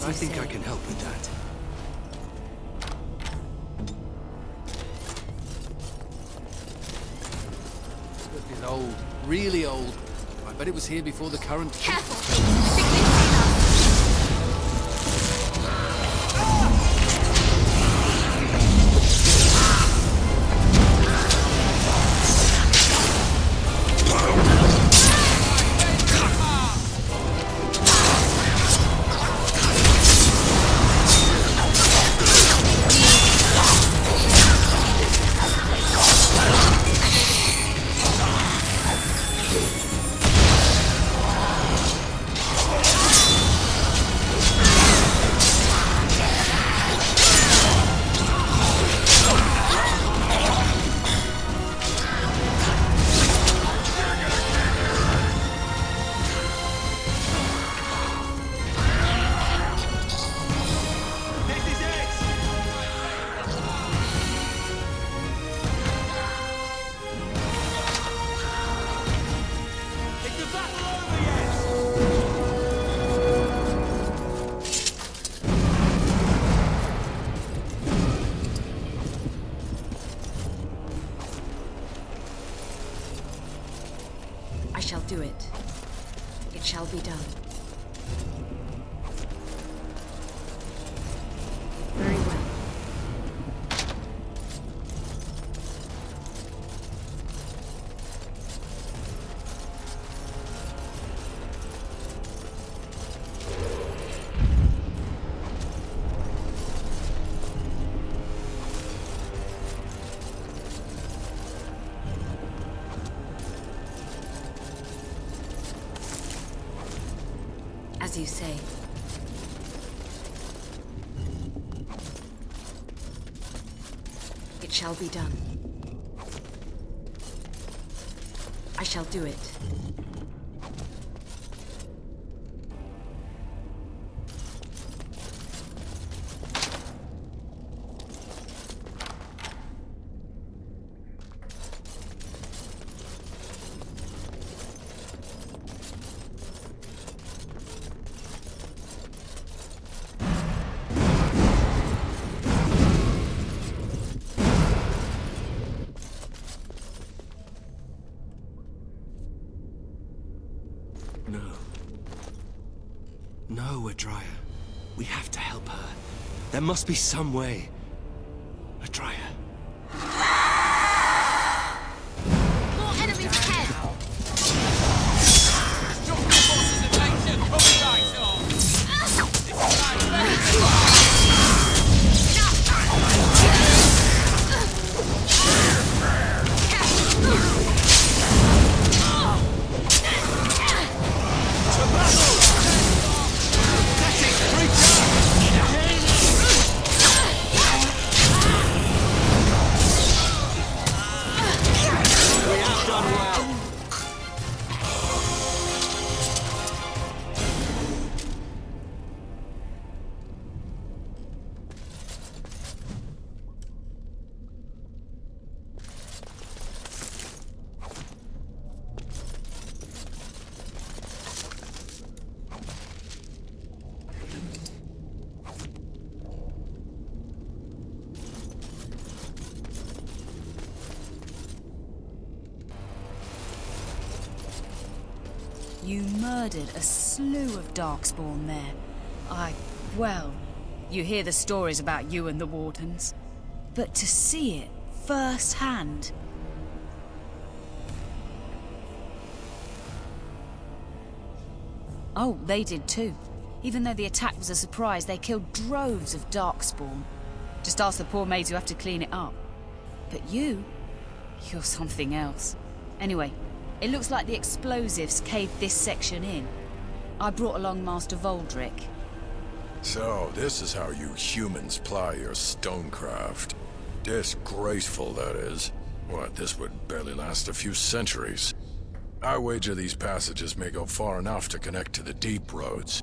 I think I can help with that. This book is old, really old. I bet it was here before the current... Careful! I shall do it. It shall be done. Very well. As you say. It shall be done. I shall do it. No. No, Adria. We have to help her. There must be some way. Adria. More enemies ahead! You murdered a slew of Darkspawn there. Well, you hear the stories about you and the Wardens. But to see it firsthand... Oh, they did too. Even though the attack was a surprise, they killed droves of Darkspawn. Just ask the poor maids who have to clean it up. But you're something else. Anyway, it looks like the explosives caved this section in. I brought along Master Voldrick. So, this is how you humans ply your stonecraft. Disgraceful, that is. What, this would barely last a few centuries. I wager these passages may go far enough to connect to the deep roads.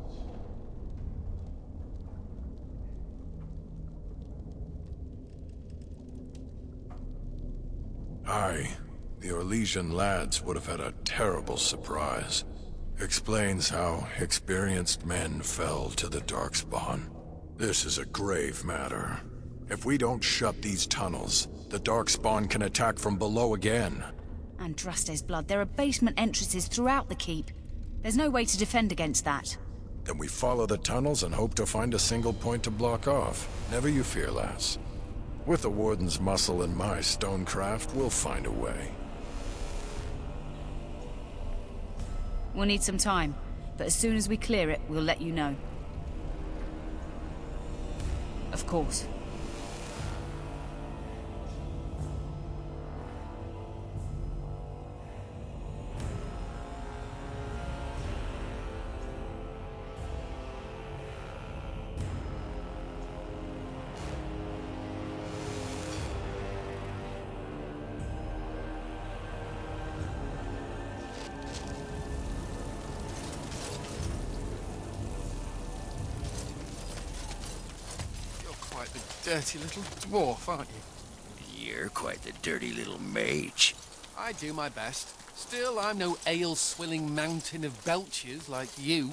Aye, the Orlesian lads would have had a terrible surprise. Explains how experienced men fell to the Darkspawn. This is a grave matter. If we don't shut these tunnels, the Darkspawn can attack from below again. Andraste's blood, there are basement entrances throughout the keep. There's no way to defend against that. Then we follow the tunnels and hope to find a single point to block off. Never you fear, lass. With the Warden's muscle and my stonecraft, we'll find a way. We'll need some time, but as soon as we clear it, we'll let you know. Of course. Dirty little dwarf, aren't you? You're quite the dirty little mage. I do my best. Still, I'm no ale-swilling mountain of belches like you.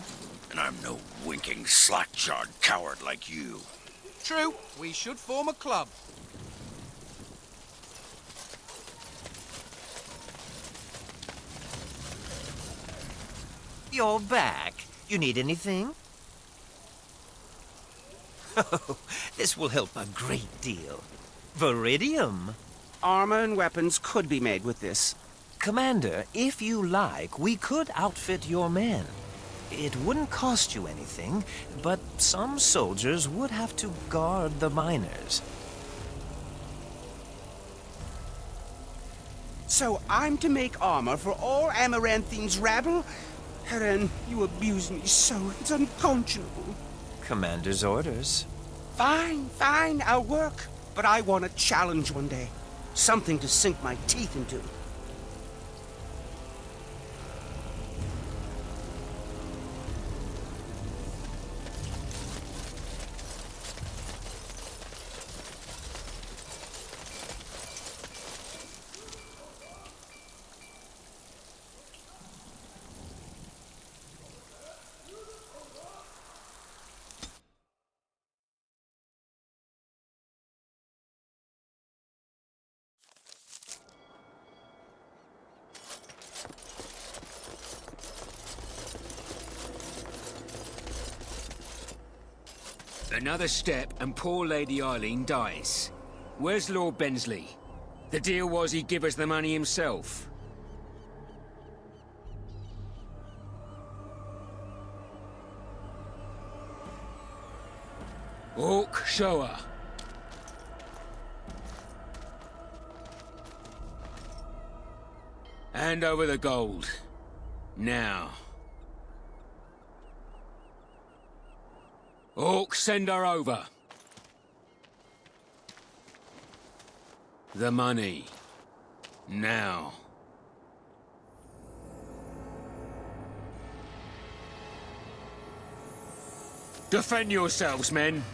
And I'm no winking, slack-jawed coward like you. True, we should form a club. You're back. You need anything? Oh, this will help a great deal. Viridium. Armor and weapons could be made with this. Commander, if you like, we could outfit your men. It wouldn't cost you anything, but some soldiers would have to guard the miners. So I'm to make armor for all Amaranthine's rabble? Helen, you abuse me so, it's unconscionable. Commander's orders. Fine, I'll work. But I want a challenge one day. Something to sink my teeth into. Another step and poor Lady Eileen dies. Where's Lord Bensley? The deal was he'd give us the money himself. Orc, show her. Hand over the gold. Now. Orc, send her over. The money. Now. Defend yourselves, men.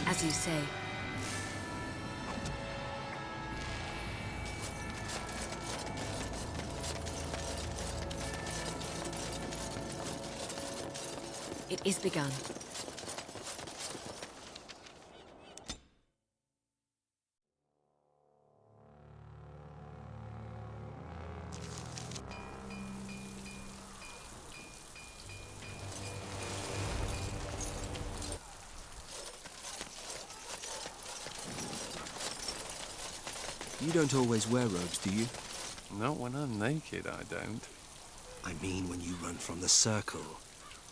As you say. It is begun. You don't always wear robes, do you? Not when I'm naked, I don't. I mean when you run from the circle.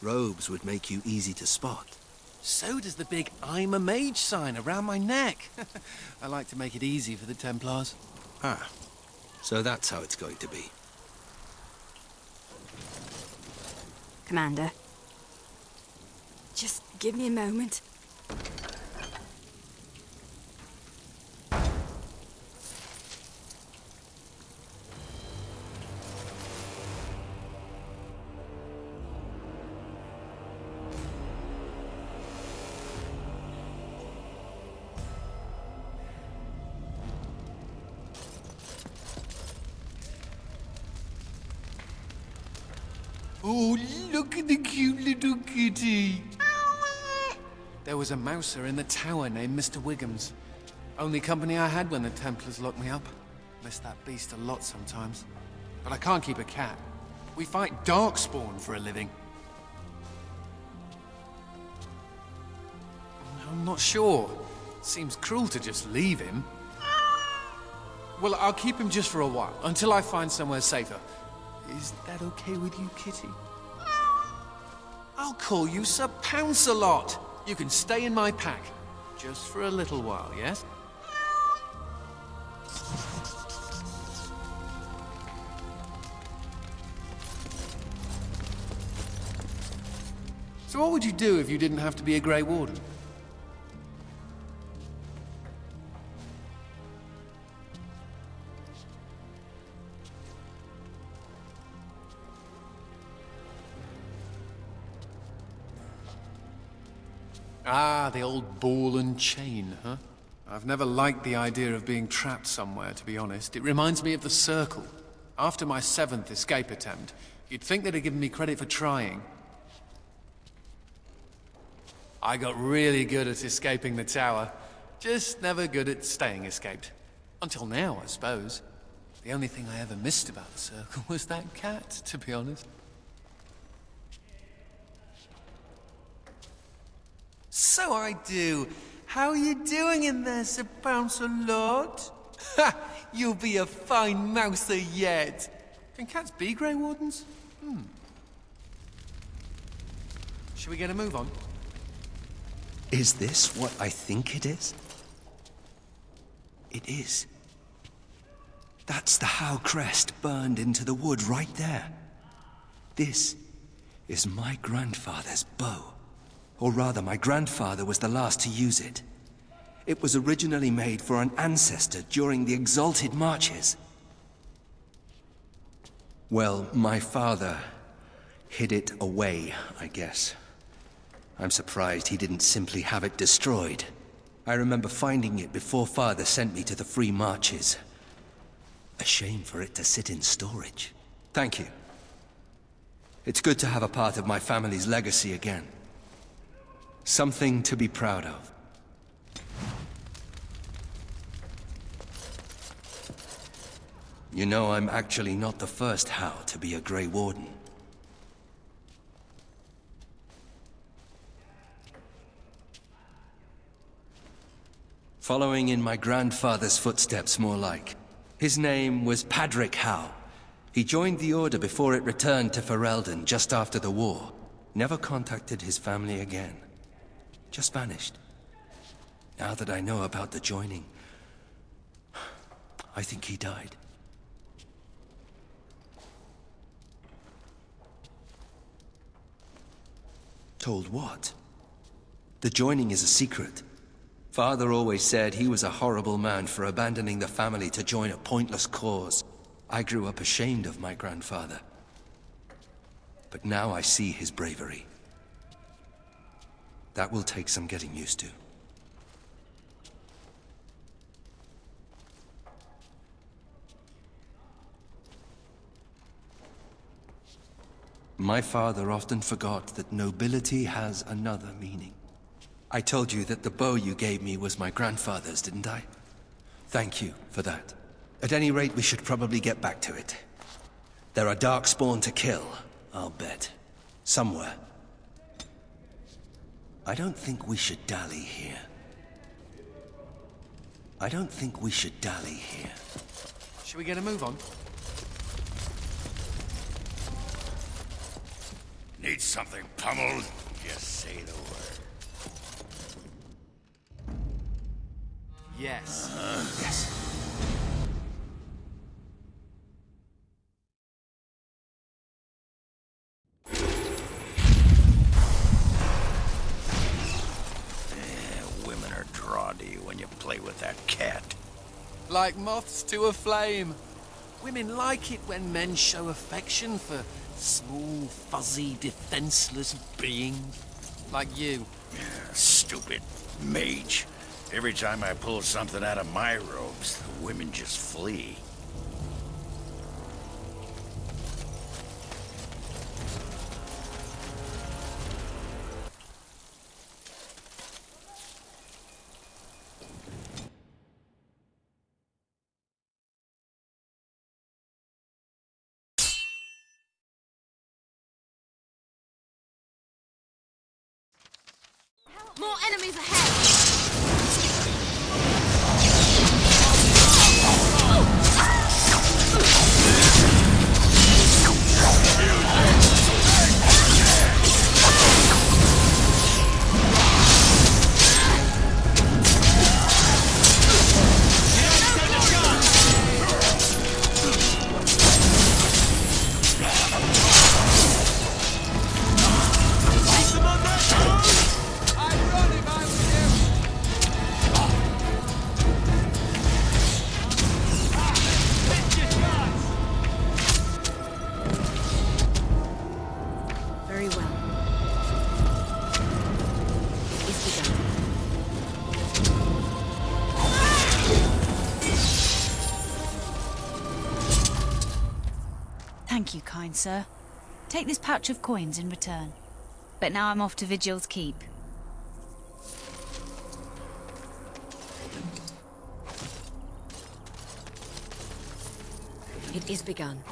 Robes would make you easy to spot. So does the big I'm a mage sign around my neck. I like to make it easy for the Templars. Ah, so that's how it's going to be. Commander. Just give me a moment. Oh, look at the cute little kitty. There was a mouser in the tower named Mr. Wiggums. Only company I had when the Templars locked me up. Miss that beast a lot sometimes. But I can't keep a cat. We fight Darkspawn for a living. I'm not sure. Seems cruel to just leave him. Well, I'll keep him just for a while, until I find somewhere safer. Is that okay with you, kitty? I'll call you Sir Pounce-a-Lot. You can stay in my pack. Just for a little while, yes? So what would you do if you didn't have to be a Grey Warden? Ah, the old ball and chain, huh? I've never liked the idea of being trapped somewhere, to be honest. It reminds me of the Circle. After my 7th escape attempt, you'd think they'd have given me credit for trying. I got really good at escaping the tower, just never good at staying escaped. Until now, I suppose. The only thing I ever missed about the Circle was that cat, to be honest. So I do. How are you doing in there, Sir Pounce-a-Lot? Ha! You'll be a fine mouser yet. Can cats be Grey Wardens? Should we get a move on? Is this what I think it is? It is. That's the Howe crest burned into the wood right there. This is my grandfather's bow. Or rather, my grandfather was the last to use it. It was originally made for an ancestor during the Exalted Marches. Well, my father hid it away, I guess. I'm surprised he didn't simply have it destroyed. I remember finding it before Father sent me to the Free Marches. A shame for it to sit in storage. Thank you. It's good to have a part of my family's legacy again. Something to be proud of. You know, I'm actually not the first Howe to be a Grey Warden. Following in my grandfather's footsteps, more like. His name was Padric Howe. He joined the Order before it returned to Ferelden just after the war. Never contacted his family again. Just vanished. Now that I know about the joining, I think he died. Told what? The joining is a secret. Father always said he was a horrible man for abandoning the family to join a pointless cause. I grew up ashamed of my grandfather. But now I see his bravery. That will take some getting used to. My father often forgot that nobility has another meaning. I told you that the bow you gave me was my grandfather's, didn't I? Thank you for that. At any rate, we should probably get back to it. There are Darkspawn to kill, I'll bet. Somewhere. I don't think we should dally here. I don't think we should dally here. Should we get a move on? Need something pummeled? Just say the word. Yes. Yes. Women are drawn to you when you play with that cat. Like moths to a flame. Women like it when men show affection for small, fuzzy, defenseless beings. Like you. Stupid mage. Every time I pull something out of my robes, the women just flee. More enemies ahead! Very well. It is begun. Thank you, kind sir. Take this pouch of coins in return. But now I'm off to Vigil's Keep. It is begun.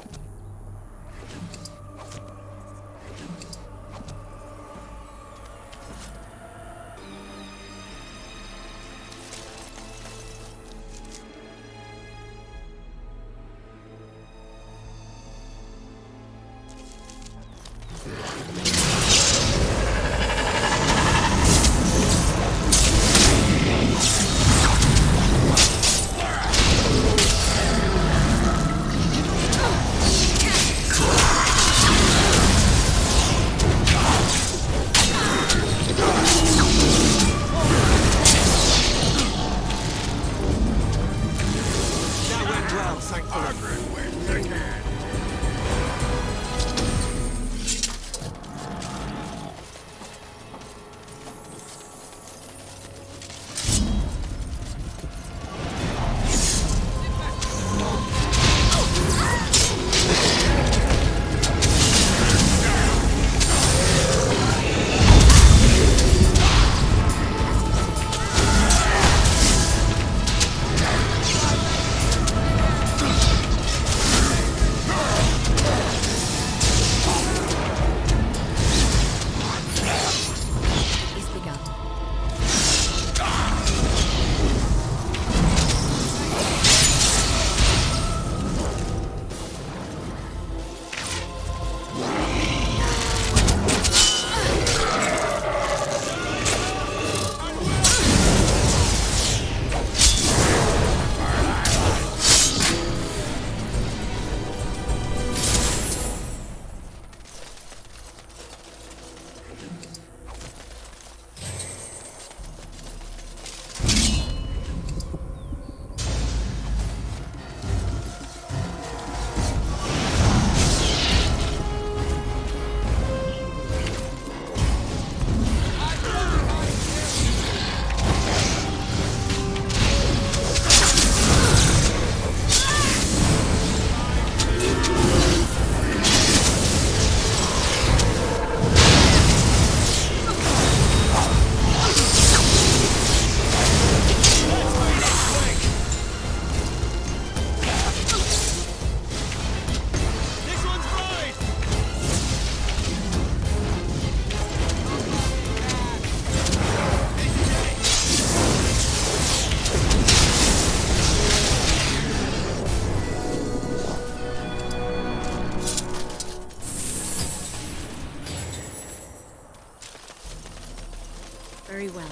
Very well.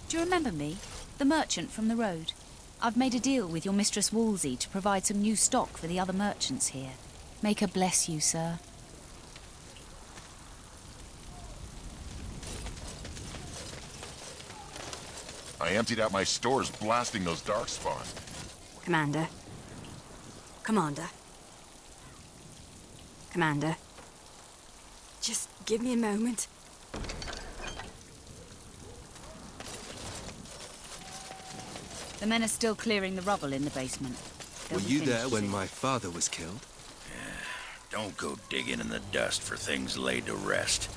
Do you remember me? The merchant from the road. I've made a deal with your Mistress Wolsey to provide some new stock for the other merchants here. Make her bless you, sir. I emptied out my stores blasting those darkspawn. Commander. Commander. Commander. Just give me a moment. The men are still clearing the rubble in the basement. They'll Were be you finished there when soon. my father was killed? Don't go digging in the dust for things laid to rest.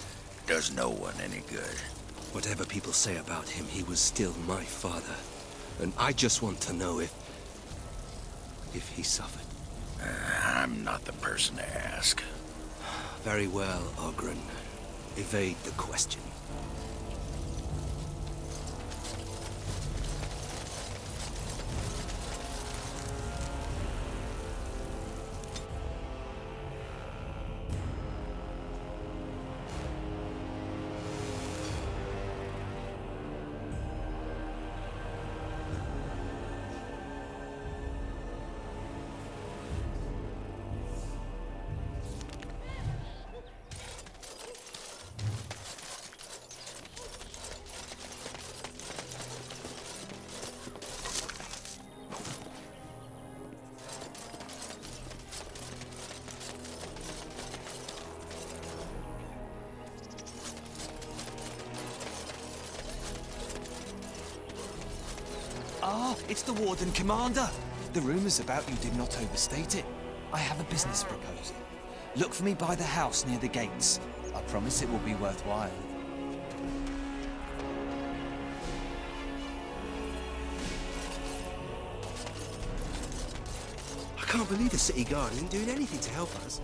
Does no one any good. Whatever people say about him, he was still my father. And I just want to know if he suffered. I'm not the person to ask. Very well, Ogren. Evade the question. Ah, it's the Warden Commander. The rumors about you did not overstate it. I have a business proposal. Look for me by the house near the gates. I promise it will be worthwhile. I can't believe the city guard isn't doing anything to help us.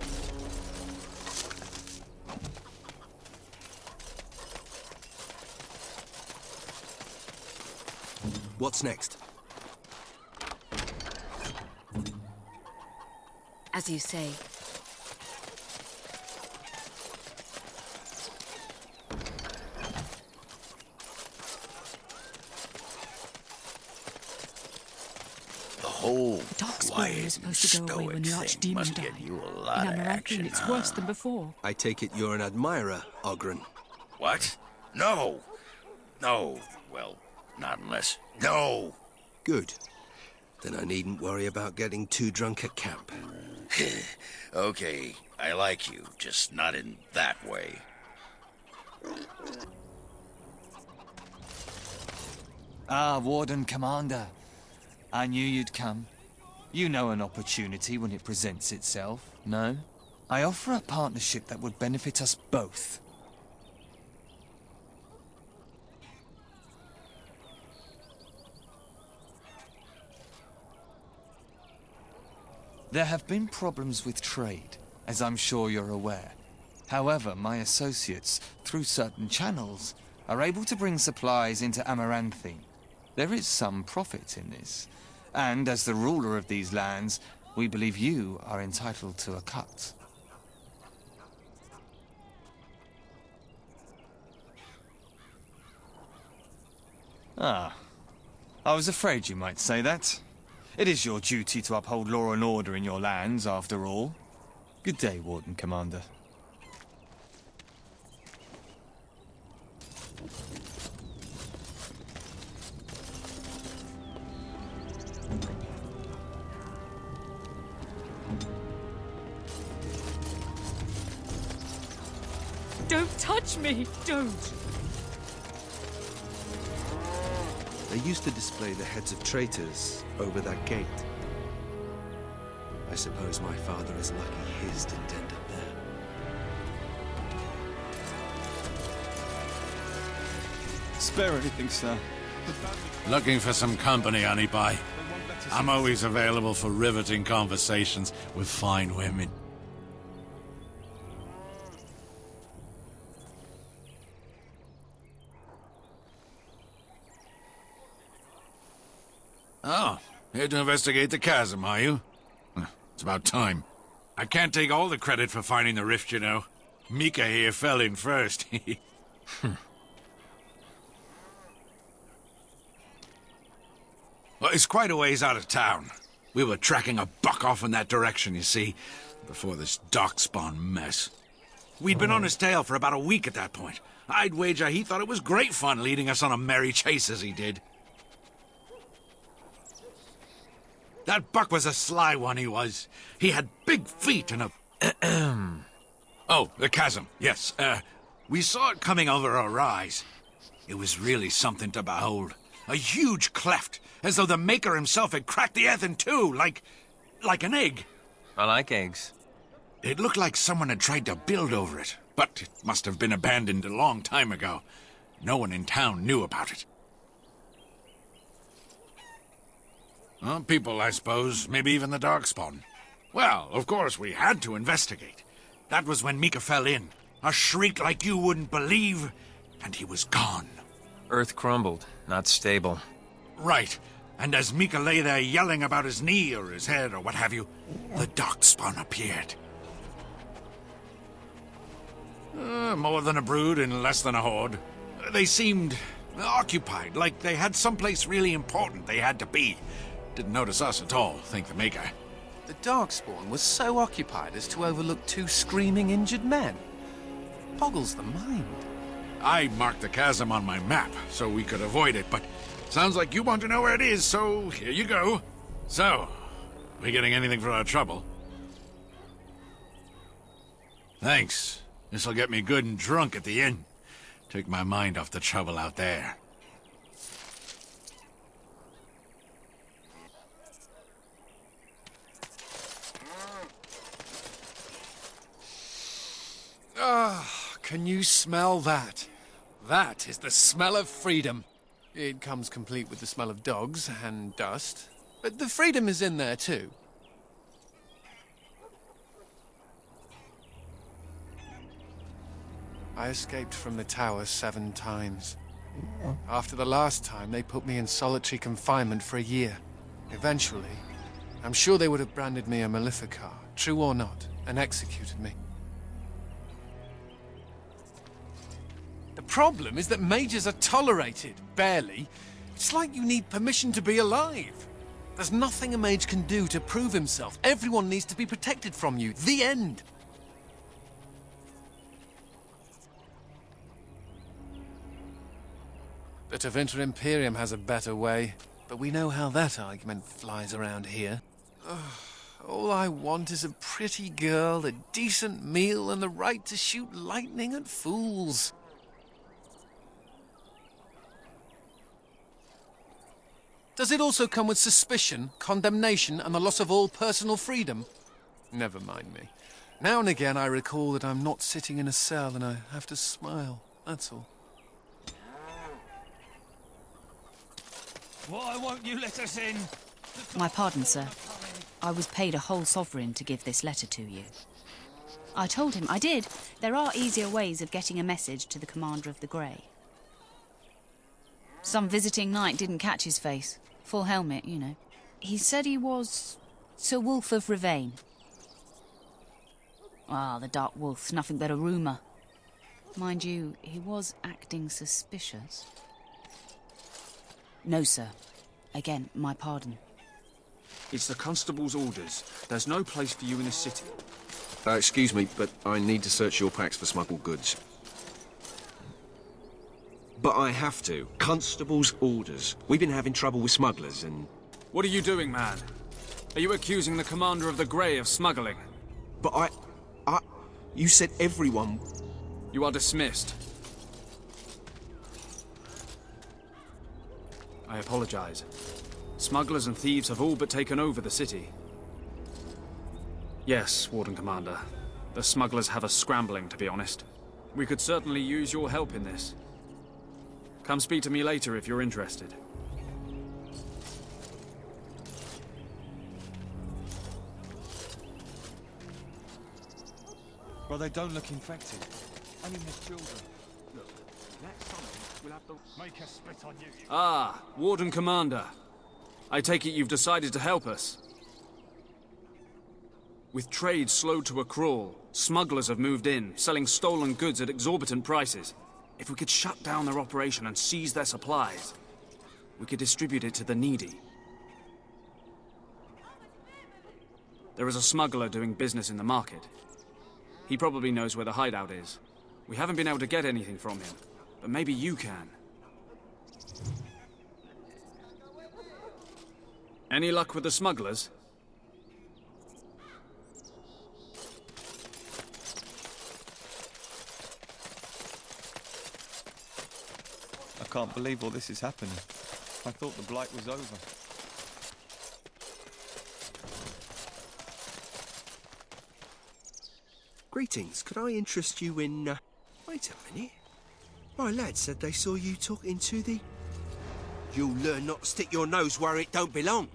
What's next? As you say. The whole Darkspawn quiet was supposed to and go away when the stoic thing Archdemon must died. get you a lot In of Amaranthine, action, it's huh? worse than before. I take it you're an admirer, Ogren. What? No. No. Well, not unless... No! Good. Then I needn't worry about getting too drunk at camp. Okay, I like you, just not in that way. Ah, Warden Commander. I knew you'd come. You know an opportunity when it presents itself, no? I offer a partnership that would benefit us both. There have been problems with trade, as I'm sure you're aware. However, my associates, through certain channels, are able to bring supplies into Amaranthine. There is some profit in this, and as the ruler of these lands, we believe you are entitled to a cut. Ah, I was afraid you might say that. It is your duty to uphold law and order in your lands, after all. Good day, Warden Commander. Don't touch me! Don't! They used to display the heads of traitors over that gate. I suppose my father is lucky his didn't end up there. Spare anything, sir. Looking for some company, Honeypie? I'm always available for riveting conversations with fine women. Here to investigate the chasm, are you? It's about time. I can't take all the credit for finding the rift, you know. Mika here fell in first. Well, it's quite a ways out of town. We were tracking a buck off in that direction, you see, before this darkspawn mess. We'd been on his tail for about a week at that point. I'd wager he thought it was great fun leading us on a merry chase as he did. That buck was a sly one, he was. He had big feet and a... Oh, the chasm, yes. We saw it coming over our eyes. It was really something to behold. A huge cleft, as though the Maker himself had cracked the earth in two, like an egg. I like eggs. It looked like someone had tried to build over it, but it must have been abandoned a long time ago. No one in town knew about it. Well, people, I suppose. Maybe even the Darkspawn. Well, of course, we had to investigate. That was when Mika fell in. A shriek like you wouldn't believe, and he was gone. Earth crumbled, not stable. Right. And as Mika lay there yelling about his knee or his head or what have you, the Darkspawn appeared. More than a brood and less than a horde. They seemed occupied, like they had someplace really important they had to be. Didn't notice us at all, thank the Maker. The Darkspawn was so occupied as to overlook two screaming injured men. Boggles the mind. I marked the chasm on my map so we could avoid it, but sounds like you want to know where it is, so here you go. So, we getting anything for our trouble? Thanks. This'll get me good and drunk at the inn. Take my mind off the trouble out there. Ah, can you smell that? That is the smell of freedom. It comes complete with the smell of dogs and dust, but the freedom is in there too. I escaped from the tower 7 times. After the last time, they put me in solitary confinement for a year. Eventually, I'm sure they would have branded me a Maleficar, true or not, and executed me. The problem is that mages are tolerated, barely. It's like you need permission to be alive. There's nothing a mage can do to prove himself. Everyone needs to be protected from you. The end. The Tevinter Imperium has a better way, but we know how that argument flies around here. All I want is a pretty girl, a decent meal, and the right to shoot lightning at fools. Does it also come with suspicion, condemnation, and the loss of all personal freedom? Never mind me. Now and again I recall that I'm not sitting in a cell and I have to smile, that's all. Why won't you let us in? My pardon, sir. I was paid a whole sovereign to give this letter to you. I told him I did. There are easier ways of getting a message to the Commander of the Grey. Some visiting knight didn't catch his face. Full helmet, you know. He said he was Sir Wolf of Ravain. Ah, the Dark Wolf's nothing but a rumour. Mind you, he was acting suspicious. No, sir. Again, my pardon. It's the constable's orders. There's no place for you in the city. Excuse me, but I need to search your packs for smuggled goods. But I have to. Constable's orders. We've been having trouble with smugglers and... What are you doing, man? Are you accusing the Commander of the Grey of smuggling? But you said everyone... You are dismissed. I apologize. Smugglers and thieves have all but taken over the city. Yes, Warden Commander. The smugglers have us scrambling, to be honest. We could certainly use your help in this. Come speak to me later if you're interested. Well, they don't look infected. Only his children. Look, next time we'll have to make a spit on you. Ah, Warden Commander. I take it you've decided to help us. With trade slowed to a crawl, smugglers have moved in, selling stolen goods at exorbitant prices. If we could shut down their operation and seize their supplies, we could distribute it to the needy. There is a smuggler doing business in the market. He probably knows where the hideout is. We haven't been able to get anything from him, but maybe you can. Any luck with the smugglers? I can't believe all this is happening. I thought the blight was over. Greetings. Could I interest you in... Wait a minute. My lad said they saw you talking to the... You'll learn not to stick your nose where it don't belong.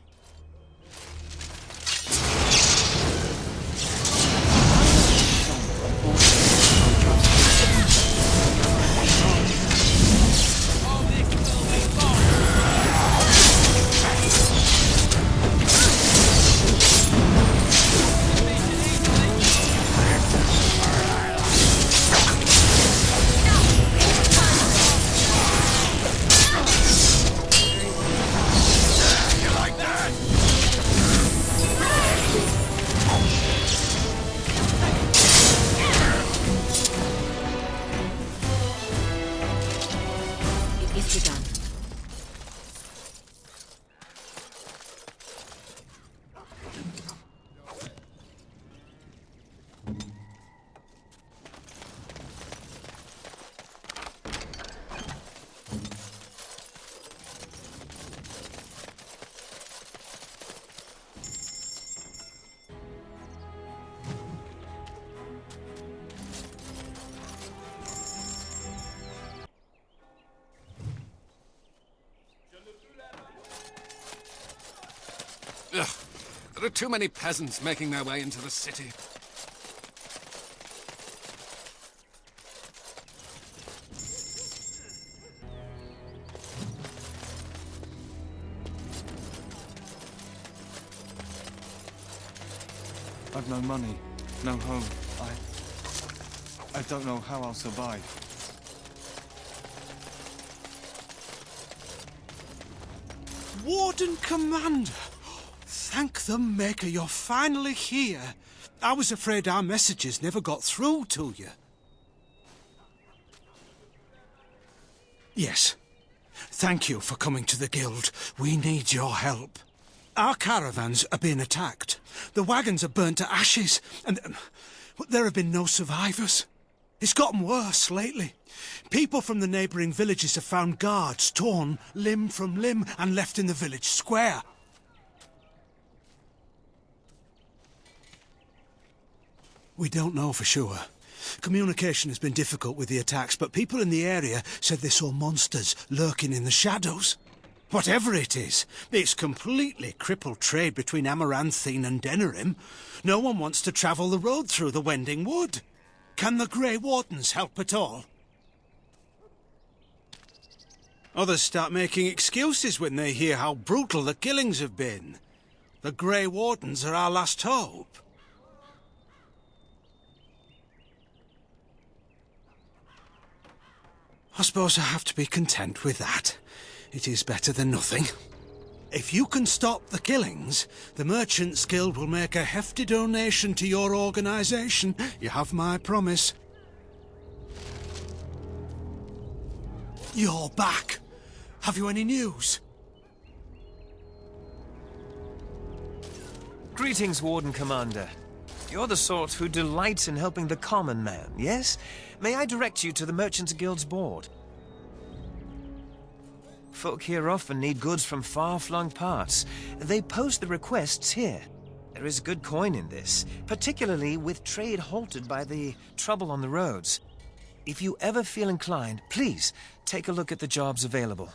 Ugh. There are too many peasants making their way into the city. I've no money, no home. I don't know how I'll survive. Warden Commander! Thank the Maker you're finally here. I was afraid our messages never got through to you. Yes. Thank you for coming to the Guild. We need your help. Our caravans are being attacked. The wagons are burnt to ashes, and there have been no survivors. It's gotten worse lately. People from the neighbouring villages have found guards torn limb from limb and left in the village square. We don't know for sure. Communication has been difficult with the attacks, but people in the area said they saw monsters lurking in the shadows. Whatever it is, it's completely crippled trade between Amaranthine and Denerim. No one wants to travel the road through the Wending Wood. Can the Grey Wardens help at all? Others start making excuses when they hear how brutal the killings have been. The Grey Wardens are our last hope. I suppose I have to be content with that. It is better than nothing. If you can stop the killings, the Merchants Guild will make a hefty donation to your organisation. You have my promise. You're back. Have you any news? Greetings, Warden Commander. You're the sort who delights in helping the common man, yes? May I direct you to the Merchants Guild's board? Folk here often need goods from far-flung parts. They post the requests here. There is good coin in this, particularly with trade halted by the trouble on the roads. If you ever feel inclined, please take a look at the jobs available.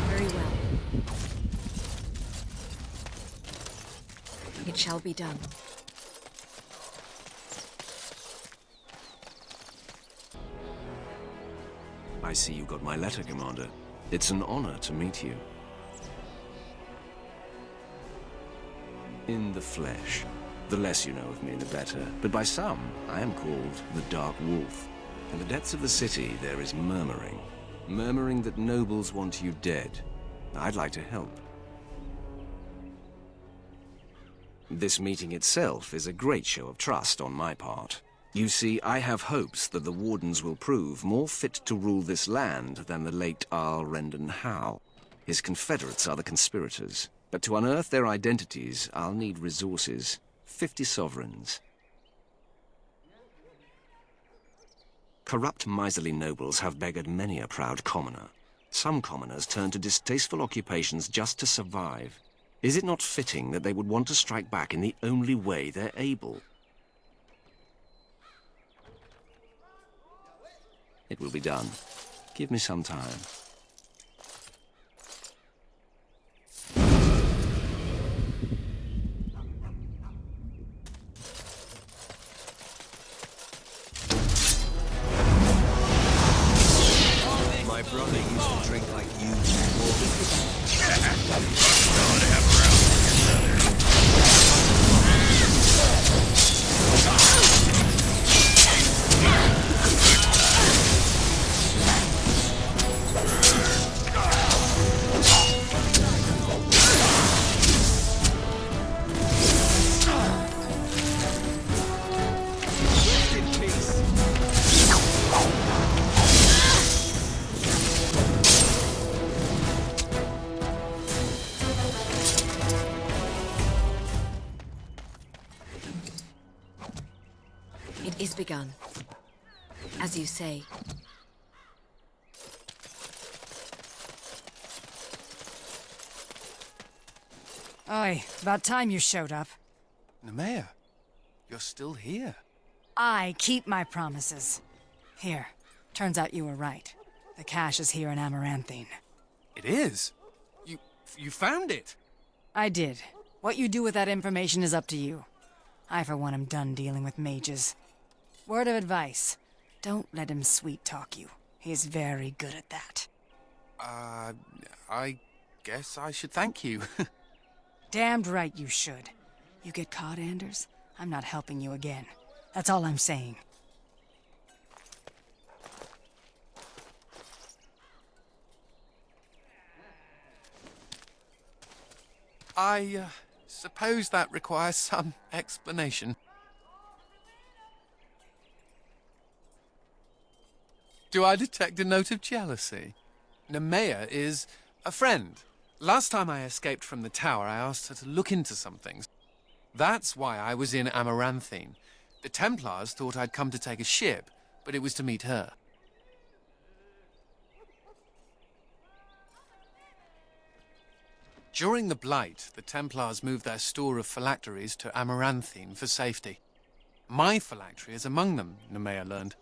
Very well. It shall be done. I see you got my letter, Commander. It's an honor to meet you. In the flesh. The less you know of me, the better. But by some, I am called the Dark Wolf. In the depths of the city, there is murmuring. Murmuring that nobles want you dead. I'd like to help. This meeting itself is a great show of trust on my part. You see, I have hopes that the Wardens will prove more fit to rule this land than the late Arl Rendon Howe. His confederates are the conspirators. But to unearth their identities, I'll need resources. 50 sovereigns. Corrupt, miserly nobles have beggared many a proud commoner. Some commoners turn to distasteful occupations just to survive. Is it not fitting that they would want to strike back in the only way they're able? It will be done. Give me some time. My brother used to drink like you. It is begun. As you say. Oi, about time you showed up. Nemea, you're still here. I keep my promises. Here, turns out you were right. The cache is here in Amaranthine. It is? You found it? I did. What you do with that information is up to you. I, for one, am done dealing with mages. Word of advice. Don't let him sweet-talk you. He's very good at that. I guess I should thank you. Damned right you should. You get caught, Anders, I'm not helping you again. That's all I'm saying. I suppose that requires some explanation. Do I detect a note of jealousy? Nemea is a friend. Last time I escaped from the tower, I asked her to look into some things. That's why I was in Amaranthine. The Templars thought I'd come to take a ship, but it was to meet her. During the Blight, the Templars moved their store of phylacteries to Amaranthine for safety. My phylactery is among them, Nemea learned.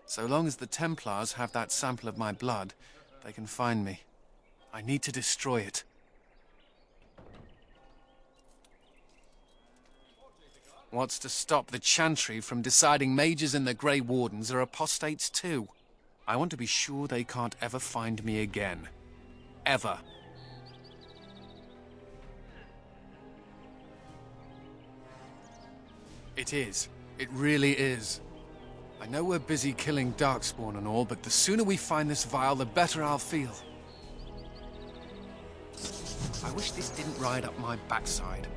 So long as the Templars have that sample of my blood, they can find me. I need to destroy it. What's to stop the Chantry from deciding mages and the Grey Wardens are apostates too? I want to be sure they can't ever find me again. Ever. It is. It really is. I know we're busy killing Darkspawn and all, but the sooner we find this vial, the better I'll feel. I wish this didn't ride up my backside.